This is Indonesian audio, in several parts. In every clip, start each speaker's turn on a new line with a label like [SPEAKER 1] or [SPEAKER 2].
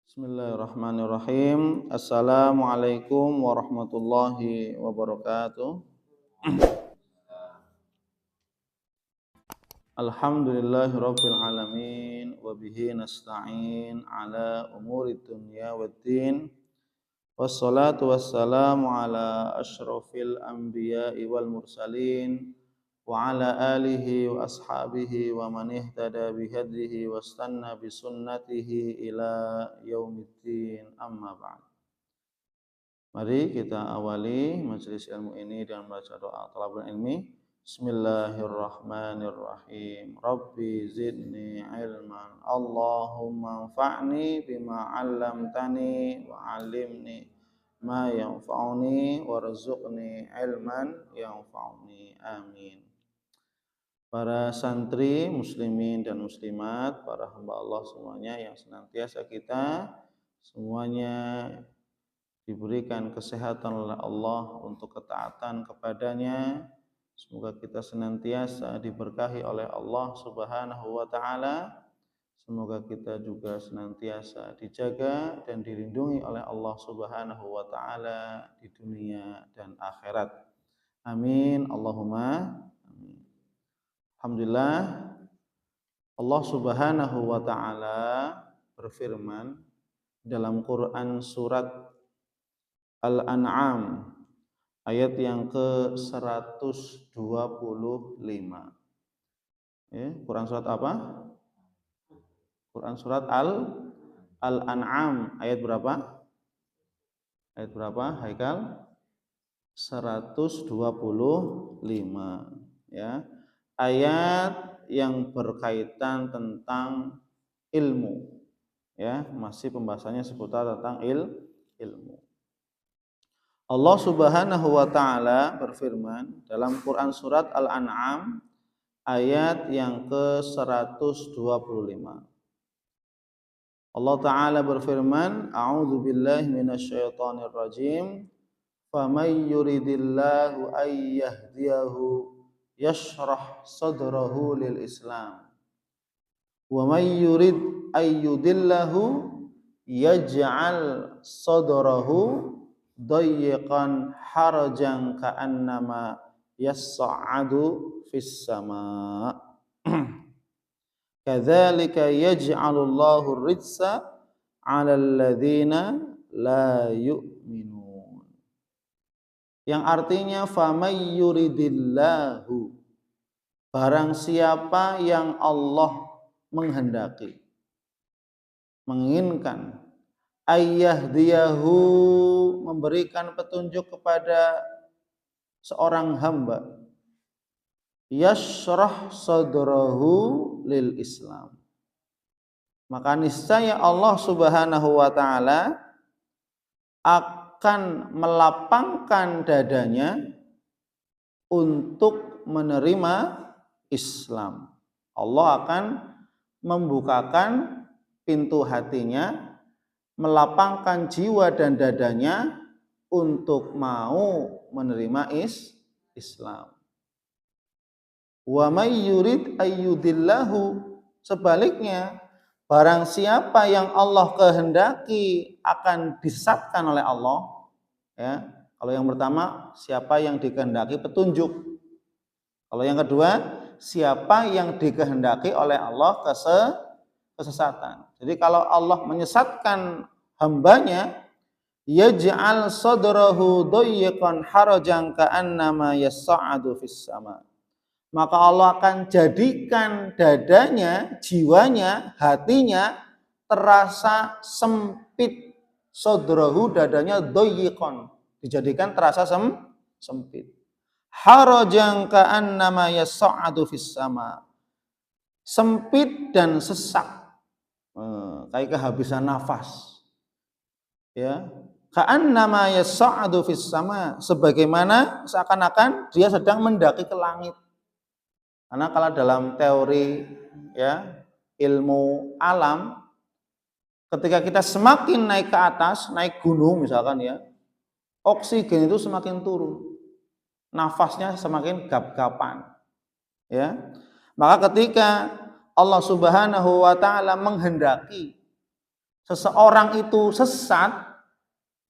[SPEAKER 1] Bismillahirrahmanirrahim. Assalamualaikum warahmatullahi wabarakatuh. Alhamdulillahirabbil alamin wa bihi nasta'in ala umuri dunya waddin. Wassalatu wassalamu ala asyrafil anbiya'i wal mursalin wa ala alihi wa ashabihi wa man ihtada bihadihi wastanna bisunnatihi ila yaumiddin, amma ba'd. Mari kita awali majelis ilmu ini dengan membaca doa thalabul ilmi. Bismillahirrahmanirrahim. Rabbi zidni ilman. Allahumma anfa'ni bima 'allamtani wa 'allimni ma yanfa'uni warzuqni ilman yanfa'uni. Amin. Para santri muslimin dan muslimat, para hamba Allah semuanya yang senantiasa kita semuanya diberikan kesehatan oleh Allah untuk ketaatan kepadanya. Semoga kita senantiasa diberkahi oleh Allah Subhanahu wa taala. Semoga kita juga senantiasa dijaga dan dilindungi oleh Allah Subhanahu wa taala di dunia dan akhirat. Amin. Allahumma amin. Alhamdulillah, Allah Subhanahu wa taala berfirman dalam Quran surat Al-An'am ayat yang ke-125. Quran surat apa? Quran surat Al-An'am ayat berapa? Ayat berapa, Haikal? 125, ya. Ayat yang berkaitan tentang ilmu, ya, masih pembahasannya seputar tentang ilmu. Allah Subhanahu wa taala berfirman dalam Quran surat Al-An'am ayat yang ke-125. Allah taala berfirman, a'udzu billahi minasyaitonir rajim. Faman yuridillahu ay yahdiyahu yashrah sadrahu lil Islam. Wa may yurid ay yudillahu yaj'al sadrahu dayyiqan harajan ka'annama yas'adu fis sama'. Kadzalika yaj'alullahu rijsa 'alal ladzina la yu'minun. Yang artinya famay yuridillahu, barang siapa yang Allah menghendaki, menginginkan, ayyahdiyahu, memberikan petunjuk kepada seorang hamba, yashrah sadrahu lil Islam, maka niscaya Allah Subhanahu wa taala akan melapangkan dadanya untuk menerima Islam. Allah akan membukakan pintu hatinya, melapangkan jiwa dan dadanya untuk mau menerima Islam. Wa may yurid ayyudillahu, sebaliknya barang siapa yang Allah kehendaki akan disesatkan oleh Allah, ya. Kalau yang pertama, siapa yang dikehendaki petunjuk. Kalau yang kedua, siapa yang dikehendaki oleh Allah kesesatan. Jadi kalau Allah menyesatkan hambanya, yaj'al sadrahu dayyiqan harajan ka'annama yas'adu fis sama', maka Allah akan jadikan dadanya, jiwanya, hatinya terasa sempit. Sadrahu, dadanya, dayyiqan, dijadikan terasa sempit. Harajan ka'annama yas'adu fis sama', sempit dan sesak, kayak kehabisan nafas, ya. Ka'annama yas'adu fis sama', sebagaimana seakan-akan dia sedang mendaki ke langit. Karena kalau dalam teori, ya, ilmu alam, ketika kita semakin naik ke atas, naik gunung misalkan, ya, oksigen itu semakin turun, nafasnya semakin gap-gapan, ya. Maka ketika Allah Subhanahu wa taala menghendaki seseorang itu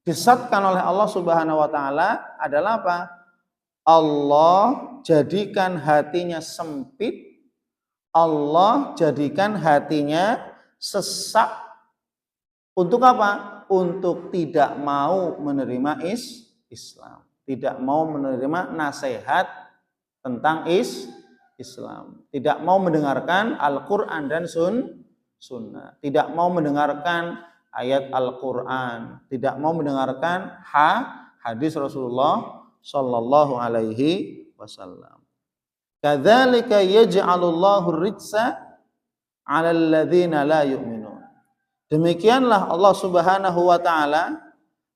[SPEAKER 1] disesatkan oleh Allah Subhanahu wa taala adalah apa? Allah jadikan hatinya sempit, Allah jadikan hatinya sesak. Untuk apa? Untuk tidak mau menerima Islam, tidak mau menerima nasihat tentang Islam, tidak mau mendengarkan Al-Quran dan Sunnah, tidak mau mendengarkan ayat Al-Quran, tidak mau mendengarkan hadis Rasulullah Sallallahu Alaihi Wasallam. Kadzalika yaj'alullahu rijsa 'alal ladzina la yu'minun. Demikianlah Allah Subhanahu wa taala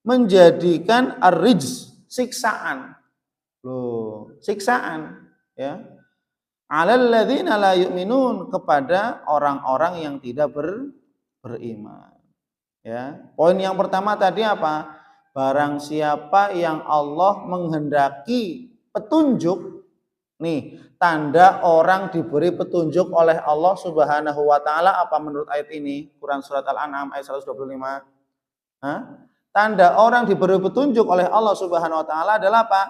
[SPEAKER 1] menjadikan ar-rijz, siksaan. Siksaan ya. 'Alal ladzina la yu'minun, kepada orang-orang yang tidak beriman. Ya. Poin yang pertama tadi apa? Barang siapa yang Allah menghendaki petunjuk, nih, tanda orang diberi petunjuk oleh Allah Subhanahu wa taala apa menurut ayat ini? Quran surat Al-An'am ayat 125. Tanda orang diberi petunjuk oleh Allah Subhanahu wa taala adalah apa?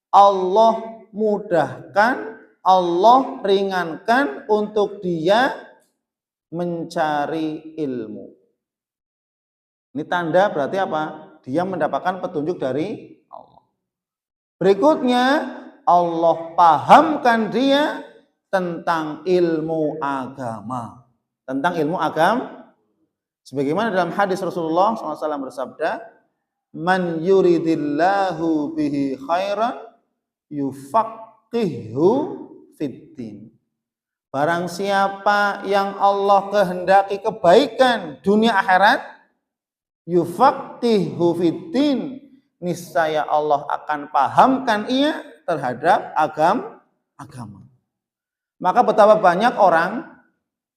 [SPEAKER 1] Allah mudahkan, Allah ringankan untuk dia mencari ilmu. Ini tanda berarti apa? Dia mendapatkan petunjuk dari Allah. Berikutnya, Allah pahamkan dia tentang ilmu agama. Tentang ilmu agama. Sebagaimana dalam hadis Rasulullah SAW bersabda, "Man yuridillahu bihi khairan yufaqqihhu fiddin." Barang siapa yang Allah kehendaki kebaikan dunia akhirat, yufaqqihhu fiddin, niscaya Allah akan pahamkan ia terhadap agama. Maka betapa banyak orang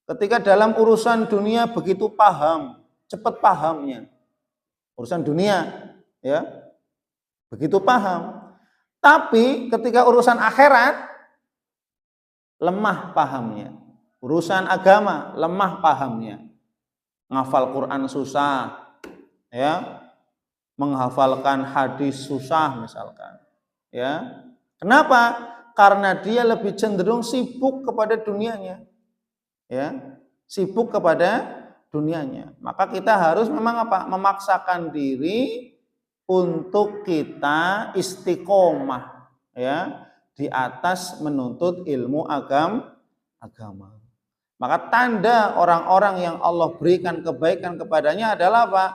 [SPEAKER 1] ketika dalam urusan dunia begitu paham, cepat pahamnya. Urusan dunia ya, begitu paham. Tapi ketika urusan akhirat lemah pahamnya. Urusan agama lemah pahamnya. Ngafal Quran susah, ya, menghafalkan hadis susah misalkan, ya. Kenapa? Karena dia lebih cenderung sibuk kepada dunianya, ya, sibuk kepada dunianya. Maka kita harus memang apa? Memaksakan diri untuk kita istiqomah, ya, di atas menuntut ilmu agama. Maka tanda orang-orang yang Allah berikan kebaikan kepadanya adalah apa?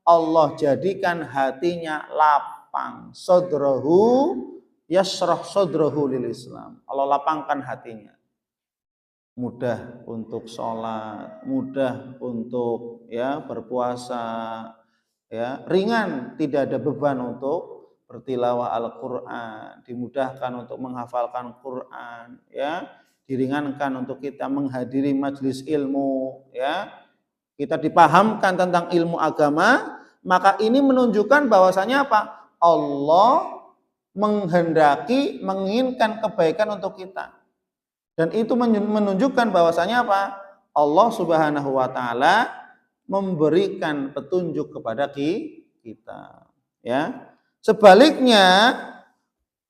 [SPEAKER 1] Allah jadikan hatinya lapang, sadrahu yasrah sadrahu lil Islam. Allah lapangkan hatinya. Mudah untuk sholat, mudah untuk ya berpuasa, ya, ringan, tidak ada beban untuk bertilawah Al-Qur'an, dimudahkan untuk menghafalkan Quran, ya, diringankan untuk kita menghadiri majelis ilmu, ya. Kita dipahamkan tentang ilmu agama, maka ini menunjukkan bahwasanya apa? Allah menghendaki, menginginkan kebaikan untuk kita. Dan itu menunjukkan bahwasanya apa? Allah Subhanahu wa taala memberikan petunjuk kepada kita, ya. Sebaliknya,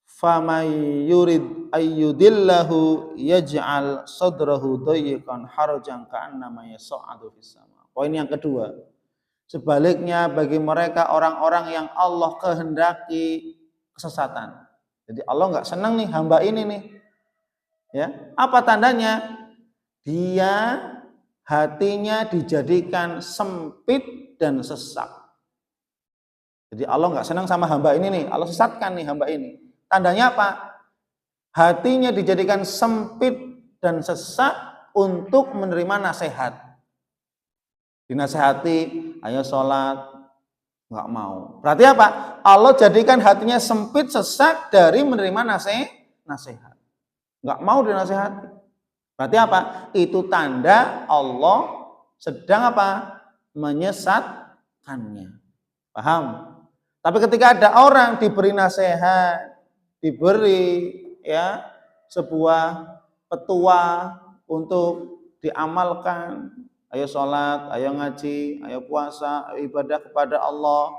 [SPEAKER 1] famay yurid ayyudillahu yaj'al sadrahu dayyqan harajan ka'annama yas'adu fis sama. Poin yang kedua, sebaliknya bagi mereka orang-orang yang Allah kehendaki kesesatan. Jadi Allah nggak senang nih hamba ini nih. Ya, apa tandanya? Dia hatinya dijadikan sempit dan sesak. Jadi Allah nggak senang sama hamba ini nih. Allah sesatkan nih hamba ini. Tandanya apa? Hatinya dijadikan sempit dan sesak untuk menerima nasihat. Dinasehati, ayo sholat, nggak mau. Berarti apa? Allah jadikan hatinya sempit, sesak dari menerima nasihat. Nggak mau dinasehati. Berarti apa? Itu tanda Allah sedang apa? Menyesatkannya. Paham? Tapi ketika ada orang diberi nasihat, diberi ya sebuah petua untuk diamalkan, Ayo sholat, ayo ngaji, ayo puasa, ayo ibadah kepada Allah,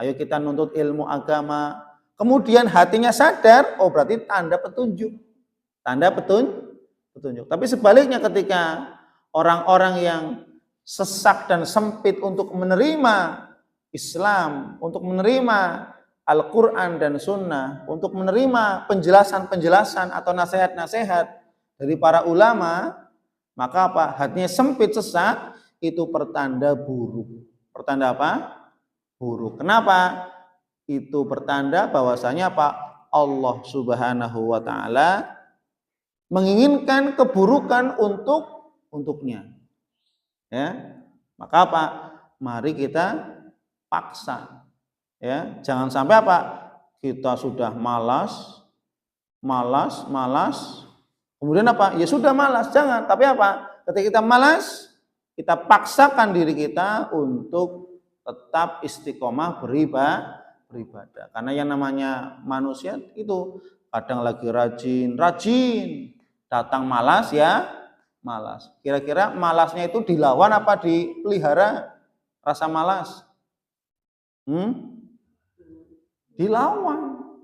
[SPEAKER 1] ayo kita nuntut ilmu agama. Kemudian hatinya sadar, oh berarti tanda petunjuk. Tanda petunjuk. Tapi sebaliknya ketika orang-orang yang sesak dan sempit untuk menerima Islam, untuk menerima Al-Quran dan Sunnah, untuk menerima penjelasan-penjelasan atau nasihat-nasihat dari para ulama, maka apa? Hatinya sempit, sesak, itu pertanda buruk. Pertanda apa? Buruk. Kenapa? Itu pertanda bahwasanya apa? Allah Subhanahu wa taala menginginkan keburukan untuknya. Ya. Maka apa? Mari kita paksa. Ya, jangan sampai apa? Kita sudah malas. Kemudian apa? Ya sudah malas, jangan. Tapi apa? Ketika kita malas, kita paksakan diri kita untuk tetap istiqomah beribadah. Karena yang namanya manusia itu kadang lagi rajin, datang malas ya, malas. Kira-kira malasnya itu dilawan apa dipelihara rasa malas? Dilawan,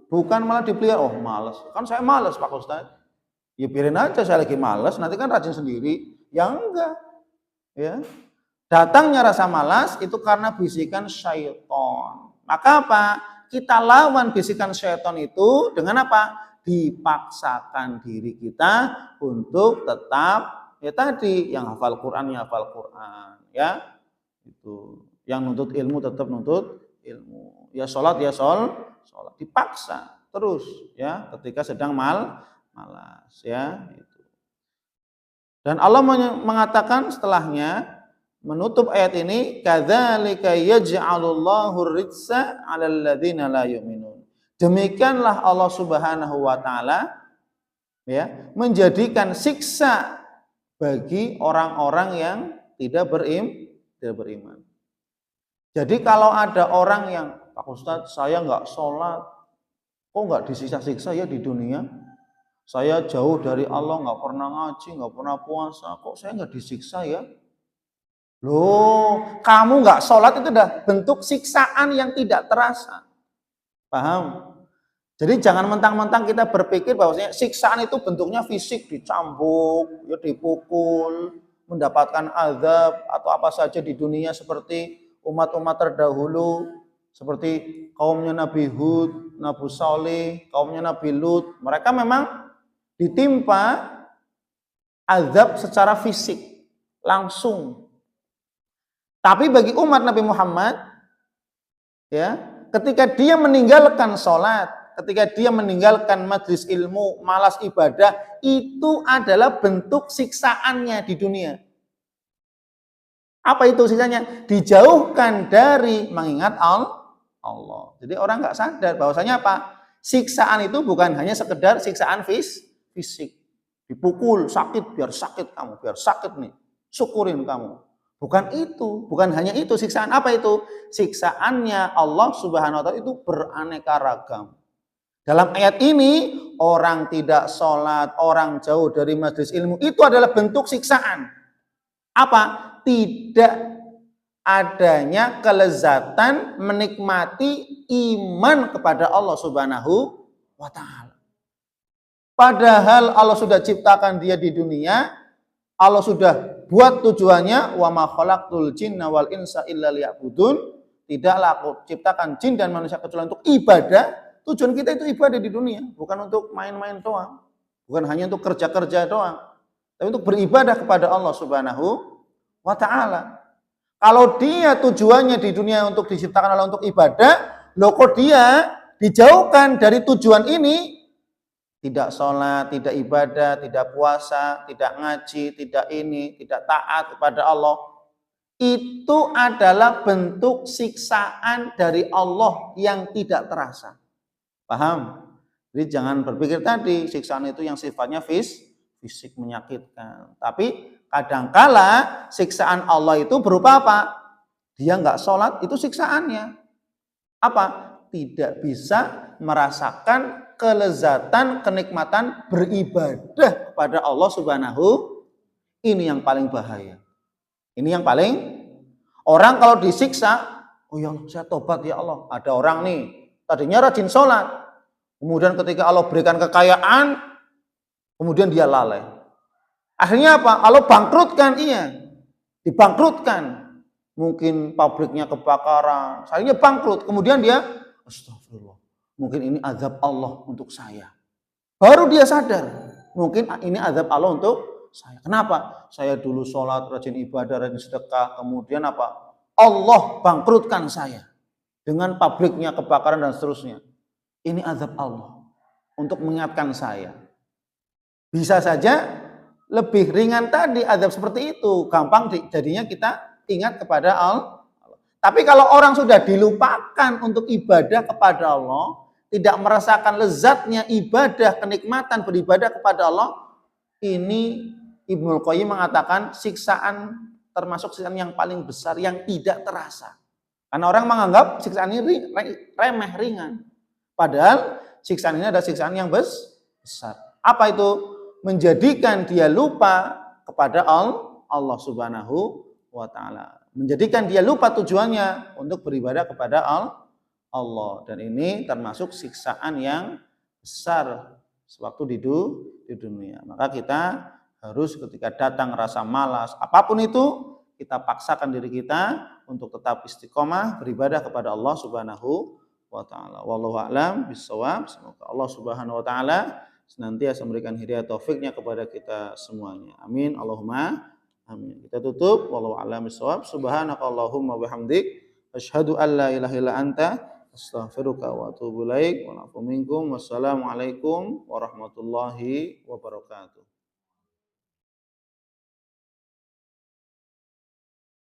[SPEAKER 1] bukan malah dipelihara. Oh malas, kan saya malas Pak Ustadz. Ya biarin aja, saya lagi malas, nanti kan rajin sendiri. Ya enggak, ya. Datangnya rasa malas itu karena bisikan syaitan. Maka apa? Kita lawan bisikan syaitan itu dengan apa? Dipaksakan diri kita untuk tetap ya tadi yang hafal Quran, ya. Itu. Yang nuntut ilmu tetap nuntut ilmu. Ya sholat, sholat. Dipaksa terus ya ketika sedang malas ya itu. Dan Allah mengatakan setelahnya menutup ayat ini, kadzalika yaj'alullahu rijsa 'alal ladzina la yu'minun. Demikianlah Allah Subhanahu wa taala ya menjadikan siksa bagi orang-orang yang tidak beriman. Jadi kalau ada orang yang, Pak Ustadz, saya nggak sholat, kok nggak disiksa-siksa ya di dunia? Saya jauh dari Allah, nggak pernah ngaji, nggak pernah puasa, kok saya nggak disiksa ya? Loh, kamu nggak sholat itu udah bentuk siksaan yang tidak terasa. Paham? Jadi jangan mentang-mentang kita berpikir bahwasanya siksaan itu bentuknya fisik, dicambuk, ya dipukul, mendapatkan azab atau apa saja di dunia seperti umat-umat terdahulu, seperti kaumnya Nabi Hud, Nabi Saleh, kaumnya Nabi Lut. Mereka memang ditimpa azab secara fisik langsung. Tapi bagi umat Nabi Muhammad ya, ketika dia meninggalkan sholat, ketika dia meninggalkan majlis ilmu, malas ibadah, itu adalah bentuk siksaannya di dunia. Apa itu siksanya? Dijauhkan dari mengingat Allah. Jadi orang nggak sadar bahwasanya apa? Siksaan itu bukan hanya sekedar siksaan fisik. Dipukul, sakit, biar sakit kamu, biar sakit nih. Syukurin kamu. Bukan itu, bukan hanya itu siksaan. Apa itu? Siksaannya Allah Subhanahu wa taala itu beraneka ragam. Dalam ayat ini, orang tidak sholat, orang jauh dari majelis ilmu, itu adalah bentuk siksaan. Apa? Tidak adanya kelezatan menikmati iman kepada Allah Subhanahu wa taala. Padahal Allah sudah ciptakan dia di dunia, Allah sudah buat tujuannya, wa ma khalaqtul jinna wal insa illa liya'budun. Tidaklah aku ciptakan jin dan manusia kecuali untuk ibadah. Tujuan kita itu ibadah di dunia, bukan untuk main-main doang, bukan hanya untuk kerja-kerja doang, tapi untuk beribadah kepada Allah Subhanahu wa ta'ala. Kalau dia tujuannya di dunia untuk diciptakan Allah untuk ibadah, loh kok dia dijauhkan dari tujuan ini, tidak sholat, tidak ibadah, tidak puasa, tidak ngaji, tidak ini, tidak taat kepada Allah. Itu adalah bentuk siksaan dari Allah yang tidak terasa. Paham? Jadi jangan berpikir tadi siksaan itu yang sifatnya fisik menyakitkan. Tapi kadangkala siksaan Allah itu berupa apa? Dia nggak sholat, itu siksaannya. Apa? Tidak bisa merasakan kelezatan, kenikmatan beribadah kepada Allah Subhanahu. Ini yang paling bahaya. Ini yang paling, orang kalau disiksa, oh ya Allah, saya tobat ya Allah. Ada orang nih, tadinya rajin sholat, kemudian ketika Allah berikan kekayaan, kemudian dia lalai. Akhirnya apa? Allah bangkrutkan, dibangkrutkan. Mungkin pabriknya kebakaran, akhirnya bangkrut. Kemudian dia, astagfirullah, mungkin ini azab Allah untuk saya. Baru dia sadar, mungkin ini azab Allah untuk saya. Kenapa? Saya dulu sholat, rajin ibadah, rajin sedekah, kemudian apa? Allah bangkrutkan saya dengan pabriknya kebakaran dan seterusnya. Ini azab Allah untuk mengingatkan saya. Bisa saja lebih ringan tadi azab seperti itu, gampang jadinya kita ingat kepada Allah. Tapi kalau orang sudah dilupakan untuk ibadah kepada Allah, tidak merasakan lezatnya ibadah, kenikmatan beribadah kepada Allah, ini Ibnul Qayyim mengatakan siksaan termasuk siksaan yang paling besar yang tidak terasa. Karena orang menganggap siksaan ini remeh, ringan. Padahal siksaan ini adalah siksaan yang besar. Apa itu? Menjadikan dia lupa kepada Allah Subhanahu wa ta'ala. Menjadikan dia lupa tujuannya untuk beribadah kepada Allah. Dan ini termasuk siksaan yang besar sewaktu di dunia. Maka kita harus ketika datang rasa malas, apapun itu, kita paksakan diri kita untuk tetap istiqomah beribadah kepada Allah Subhanahu wa ta'ala. Wallahu a'lam bishawab. Semoga Allah Subhanahu wa ta'ala senantiasa memberikan hidayah taufiknya kepada kita semuanya. Amin. Allahumma amin. Kita tutup. Wallahu a'lam bishawab. Subhanakallahumma bihamdik asyhadu an la ilaha illa anta astaghfiruka wa atubu ilaik. Wa a'fu minkum. Wassalamualaikum warahmatullahi wabarakatuh.